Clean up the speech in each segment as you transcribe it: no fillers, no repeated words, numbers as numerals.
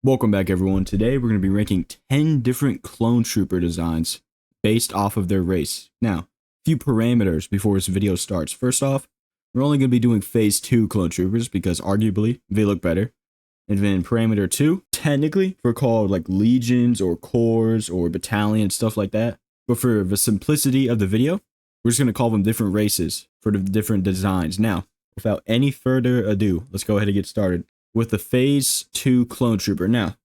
Welcome back, everyone. Today we're going to be ranking 10 different clone trooper designs based off of their race. Now, a few parameters before this video starts. First off, we're only going to be doing phase 2 clone troopers because arguably they look better. And then parameter 2, technically we're called like legions or corps or battalions, stuff like that. But for the simplicity of the video, we're just going to call them different races for the different designs. Now, without any further ado, let's go ahead and get started with the phase 2 clone trooper. Now,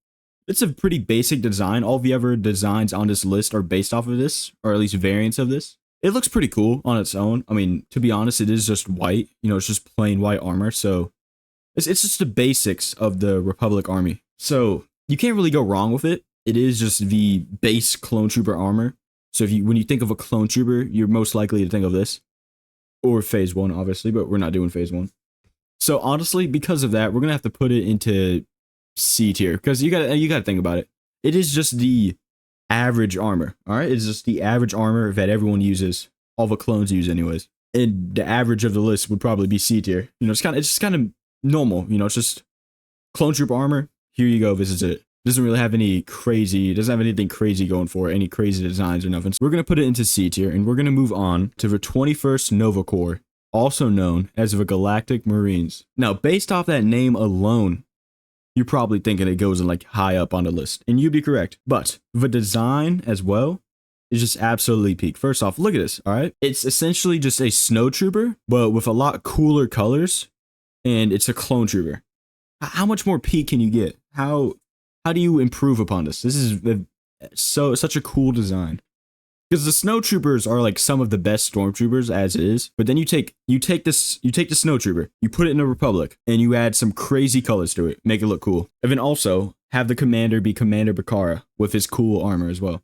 it's a pretty basic design. All the other designs on this list are based off of this, or at least variants of this. It looks pretty cool on its own. I mean, to be honest, it is just white. You know, it's just plain white armor. So it's just the basics of the Republic army. So you can't really go wrong with it. It is just the base clone trooper armor. So when you think of a clone trooper, you're most likely to think of this. Or phase 1, obviously, but we're not doing phase 1. So honestly, because of that, we're gonna have to put it into C tier because you gotta think about it. It is just the average armor, all right? It's just the average armor that everyone uses, all the clones use, anyways. And the average of the list would probably be C tier. You know, it's just kind of normal. You know, it's just clone troop armor. Here you go. This is it. Doesn't really have any crazy. Doesn't have anything crazy going for it. Any crazy designs or nothing. So we're gonna put it into C tier, and we're gonna move on to the 21st Nova Corps, also known as the Galactic Marines. Now, based off that name alone, you're probably thinking it goes in like high up on the list, and you'd be correct. But the design as well is just absolutely peak. First off, look at this, all right? It's essentially just a snow trooper, but with a lot cooler colors, and it's a clone trooper. How much more peak can you get? How do you improve upon this? This is such a cool design. Because the snow troopers are like some of the best stormtroopers as is, but then you take the snow trooper, you put it in a Republic, and you add some crazy colors to it, make it look cool, and then also have the commander be Commander Bakara with his cool armor as well.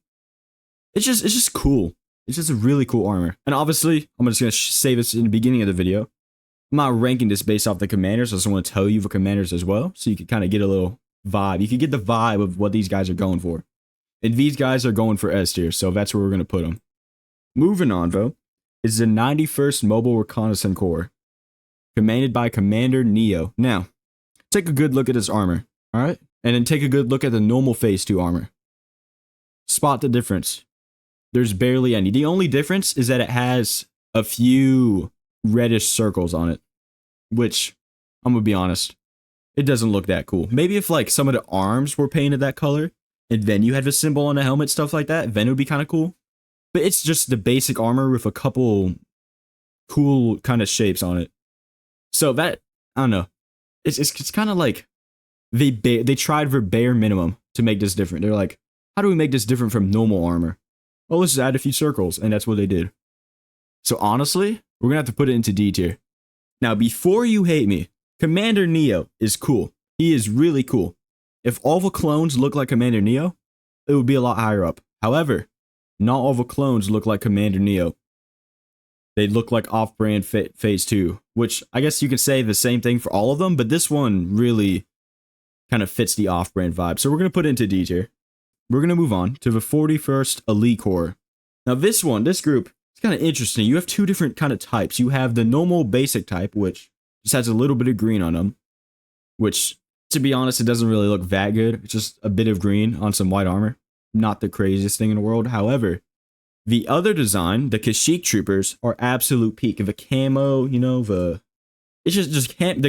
It's just cool. It's just a really cool armor. And obviously, I'm just gonna say this in the beginning of the video. I'm not ranking this based off the commanders. I just want to tell you the commanders as well, so you can kind of get a little vibe. You can get the vibe of what these guys are going for. And these guys are going for S tier, so that's where we're going to put them. Moving on, though, is the 91st Mobile Reconnaissance Corps, commanded by Commander Neo. Now, take a good look at his armor, all right? And then take a good look at the normal phase 2 armor. Spot the difference. There's barely any. The only difference is that it has a few reddish circles on it, which, I'm going to be honest, it doesn't look that cool. Maybe if like some of the arms were painted that color, and then you had the symbol on the helmet, stuff like that, then it would be kind of cool. But it's just the basic armor with a couple cool kind of shapes on it. So that, I don't know. It's kind of like they tried for bare minimum to make this different. They're like, how do we make this different from normal armor? Well, let's just add a few circles, and that's what they did. So honestly, we're going to have to put it into D tier. Now, before you hate me, Commander Neo is cool. He is really cool. If all the clones look like Commander Neo, it would be a lot higher up. However, not all the clones look like Commander Neo. They look like off-brand phase 2, which I guess you could say the same thing for all of them, but this one really kind of fits the off-brand vibe. So we're going to put it into D tier. We're going to move on to the 41st Elite Corps. Now this group, it's kind of interesting. You have two different kind of types. You have the normal basic type, which just has a little bit of green on them, which, to be honest, it doesn't really look that good. It's just a bit of green on some white armor. Not the craziest thing in the world. However, the other design, the Kashyyyk troopers, are absolute peak. The camo, you know, the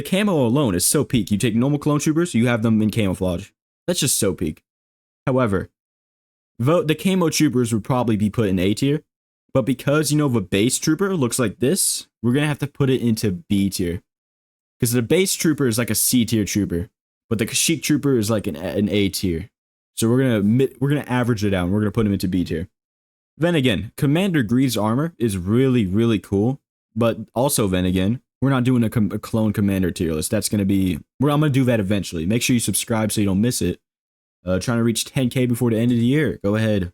camo alone is so peak. You take normal clone troopers, you have them in camouflage. That's just so peak. However, the camo troopers would probably be put in A tier. But because, you know, the base trooper looks like this, we're going to have to put it into B tier. Because the base trooper is like a C tier trooper. But the Kashyyyk trooper is like an A tier. So we're gonna average it out, and we're gonna put him into B tier. Then again, Commander Greed's armor is really, really cool. But also then again, we're not doing a clone commander tier list. That's gonna be I'm gonna do that eventually. Make sure you subscribe so you don't miss it. Trying to reach 10K before the end of the year. Go ahead,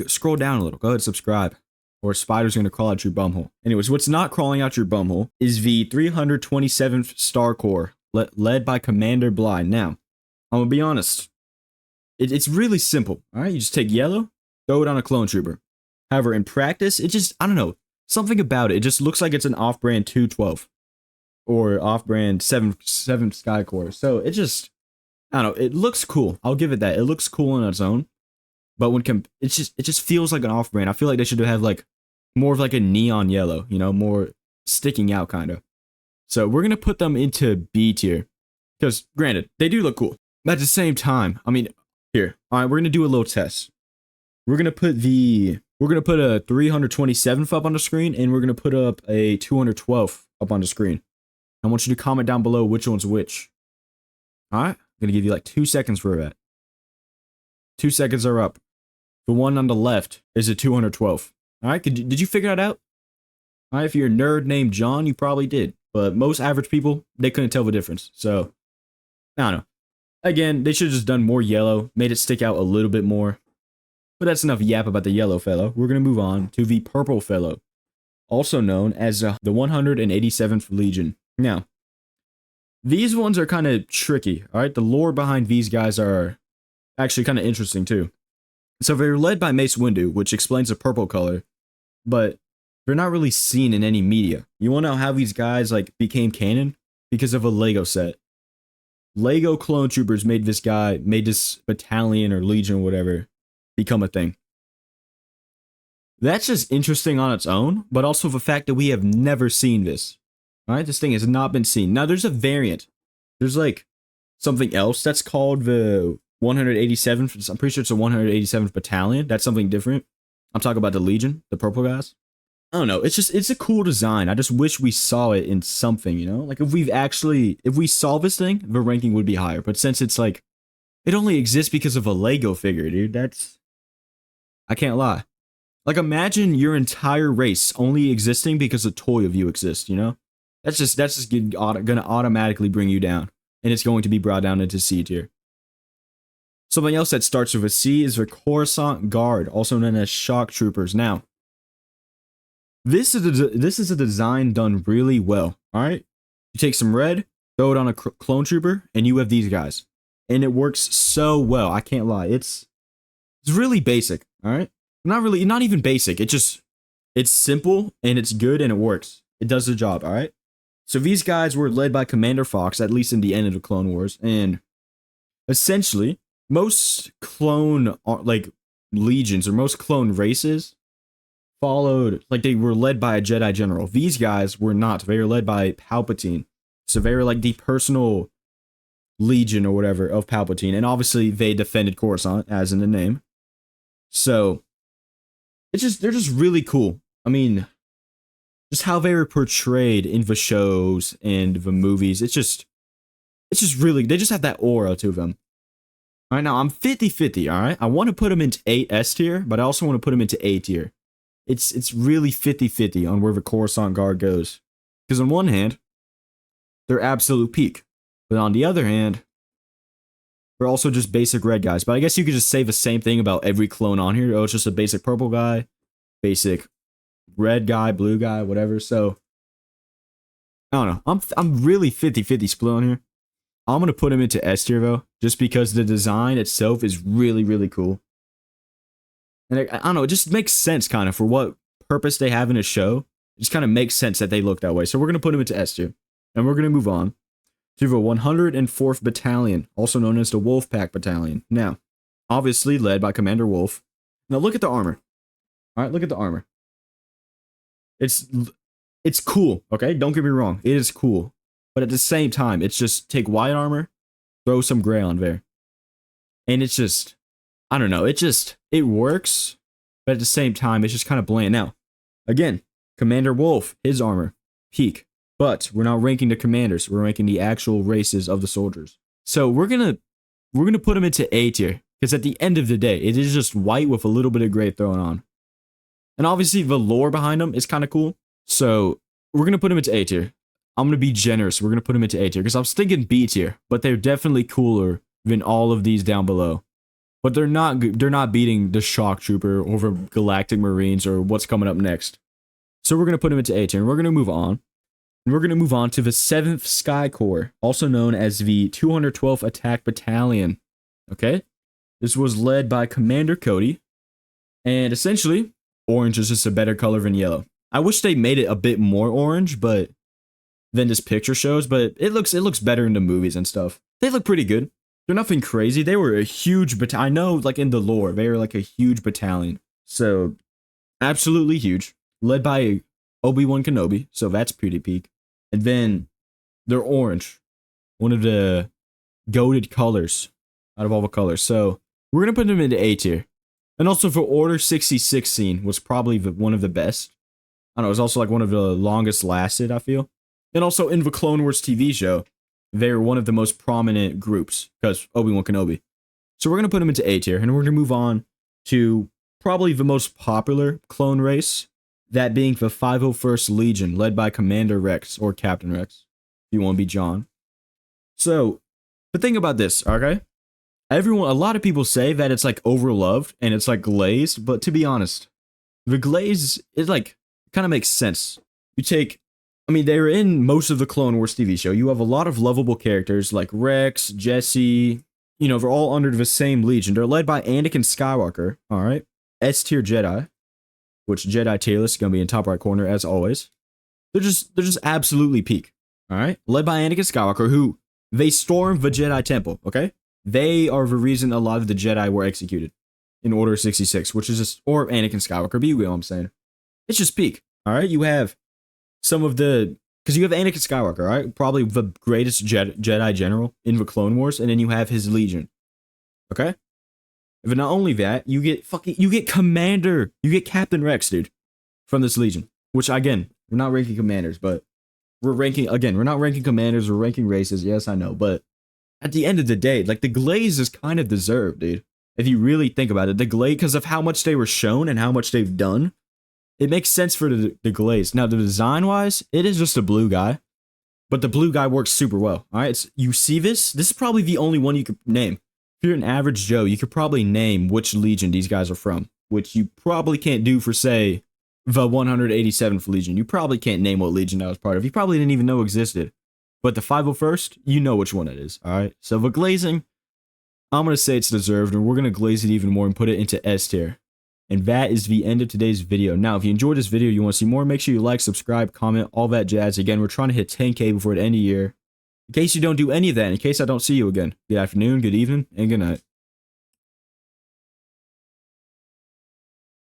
scroll down a little. Go ahead, subscribe. Or a spider's gonna crawl out your bumhole. Anyways, what's not crawling out your bumhole is the 327th Star Corps, led by Commander Bly. Now, I'm gonna be honest. It's really simple, all right? You just take yellow, throw it on a clone trooper. However, in practice, it just, I don't know, something about it. It just looks like it's an off-brand 212 or off-brand 7 Sky Corps. So it just, I don't know, it looks cool. I'll give it that. It looks cool on its own. But when it just feels like an off-brand. I feel like they should have like more of like a neon yellow, you know, more sticking out kind of. So we're gonna put them into B tier. Because granted, they do look cool. But at the same time, I mean, here, alright, we're gonna do a little test. We're gonna put a 327th up on the screen, and we're gonna put up a 212th up on the screen. I want you to comment down below which one's which. Alright? I'm gonna give you like 2 seconds for that. 2 seconds are up. The one on the left is a 212th. Alright, did you figure that out? Alright, if you're a nerd named John, you probably did. But most average people, they couldn't tell the difference. So, I don't know. Again, they should have just done more yellow, made it stick out a little bit more. But that's enough yap about the yellow fellow. We're going to move on to the purple fellow, also known as the 187th Legion. Now, these ones are kind of tricky, alright? The lore behind these guys are actually kind of interesting too. So they're led by Mace Windu, which explains the purple color, but they're not really seen in any media. You want to know how these guys like became canon? Because of a Lego set. Lego clone troopers made this battalion or legion or whatever become a thing. That's just interesting on its own, but also the fact that we have never seen this. Alright, this thing has not been seen. Now there's a variant. There's like something else that's called the 187th. I'm pretty sure it's the 187th Battalion. That's something different. I'm talking about the Legion, the purple guys. I don't know. It's a cool design. I just wish we saw it in something, you know? Like if we saw this thing, the ranking would be higher. But since it's like, it only exists because of a Lego figure, dude. I can't lie. Like imagine your entire race only existing because a toy of you exists, you know? That's just gonna automatically bring you down. And it's going to be brought down into C tier. Something else that starts with a C is the Coruscant Guard, also known as Shock Troopers. Now, this is a design done really well, alright? You take some red, throw it on a clone trooper, and you have these guys. And it works so well, I can't lie. It's really basic, alright? Not even basic, it's simple, and it's good, and it works. It does the job, alright? So these guys were led by Commander Fox, at least in the end of the Clone Wars, and essentially, most clone, like, legions, or most clone races, followed, like, they were led by a Jedi General. These guys were not. They were led by Palpatine. So they were, like, the personal legion or whatever of Palpatine. And obviously, they defended Coruscant, as in the name. So, they're just really cool. I mean, just how they were portrayed in the shows and the movies. It's just really, they just have that aura to them. Alright, now I'm 50-50, alright? I want to put them into S tier, but I also want to put them into A tier. It's really 50-50 on where the Coruscant Guard goes. Because on one hand, they're absolute peak. But on the other hand, they're also just basic red guys. But I guess you could just say the same thing about every clone on here. Oh, it's just a basic purple guy, basic red guy, blue guy, whatever. So, I don't know. I'm really 50-50 split on here. I'm going to put him into S tier, though, just because the design itself is really, really cool. And I don't know, it just makes sense, kind of, for what purpose they have in a show. It just kind of makes sense that they look that way. So we're going to put him into S tier. And we're going to move on to the 104th Battalion, also known as the Wolfpack Battalion. Now, obviously led by Commander Wolf. Now look at the armor. Alright, look at the armor. It's cool, okay? Don't get me wrong. It is cool. But at the same time, it's just take white armor, throw some gray on there. And it's just, I don't know, it works. But at the same time, it's just kind of bland. Now, again, Commander Wolf, his armor, peak. But we're not ranking the commanders. We're ranking the actual races of the soldiers. So we're gonna put them into A tier. Because at the end of the day, it is just white with a little bit of gray thrown on. And obviously, the lore behind them is kind of cool. So we're going to put them into A tier. I'm going to be generous. We're going to put them into A tier. Because I was thinking B tier. But they're definitely cooler than all of these down below. But they're not beating the Shock Trooper or the Galactic Marines or what's coming up next. So we're going to put them into A tier. And we're going to move on. And we're going to move on to the 7th Sky Corps. Also known as the 212th Attack Battalion. Okay? This was led by Commander Cody. And essentially, orange is just a better color than yellow. I wish they made it a bit more orange, but than this picture shows, but it looks better in the movies and stuff. They look pretty good. They're nothing crazy. They were a huge I know, like, in the lore, they were like a huge battalion. So, absolutely huge. Led by Obi-Wan Kenobi, so that's pretty peak. And then, they're orange. One of the goated colors out of all the colors. So, we're going to put them into A tier. And also for Order 66 scene was probably one of the best. I don't know, it was also like one of the longest lasted, I feel. And also in the Clone Wars TV show, they're one of the most prominent groups because Obi-Wan Kenobi. So we're going to put them into A tier, and we're going to move on to probably the most popular clone race, that being the 501st Legion, led by Commander Rex, or Captain Rex, if you want to be John. So, the thing about this, okay? A lot of people say that it's like overloved and it's like glazed, but to be honest, the glaze is like, kind of makes sense. They're in most of the Clone Wars TV show. You have a lot of lovable characters like Rex, Jesse, they're all under the same Legion. They're led by Anakin Skywalker, alright? S tier Jedi, which Jedi tier list is going to be in top right corner as always. They're just absolutely peak, alright? Led by Anakin Skywalker, who, they stormed the Jedi Temple, okay? They are the reason a lot of the Jedi were executed in Order 66, which is just, or Anakin Skywalker, but you know what I'm saying. It's just peak, alright? You have because you have Anakin Skywalker, right? Probably the greatest Jedi general in the Clone Wars, and then you have his Legion. Okay? But not only that, you get Captain Rex, dude, from this Legion. Which, again, we're not ranking commanders, but we're not ranking commanders, we're ranking races, yes, I know, but at the end of the day, like, the glaze is kind of deserved, dude. If you really think about it, the glaze, because of how much they were shown and how much they've done, it makes sense for the glaze. Now, the design-wise, it is just a blue guy, but the blue guy works super well. All right, you see this? This is probably the only one you could name. If you're an average Joe, you could probably name which Legion these guys are from, which you probably can't do for, say, the 187th Legion. You probably can't name what Legion that was part of. You probably didn't even know existed. But the 501st, you know which one it is. All right, so the glazing, I'm going to say it's deserved, and we're going to glaze it even more and put it into S tier. And that is the end of today's video. Now, if you enjoyed this video, you want to see more, make sure you like, subscribe, comment, all that jazz. Again, we're trying to hit 10K before the end of the year. In case you don't do any of that, in case I don't see you again, good afternoon, good evening, and good night.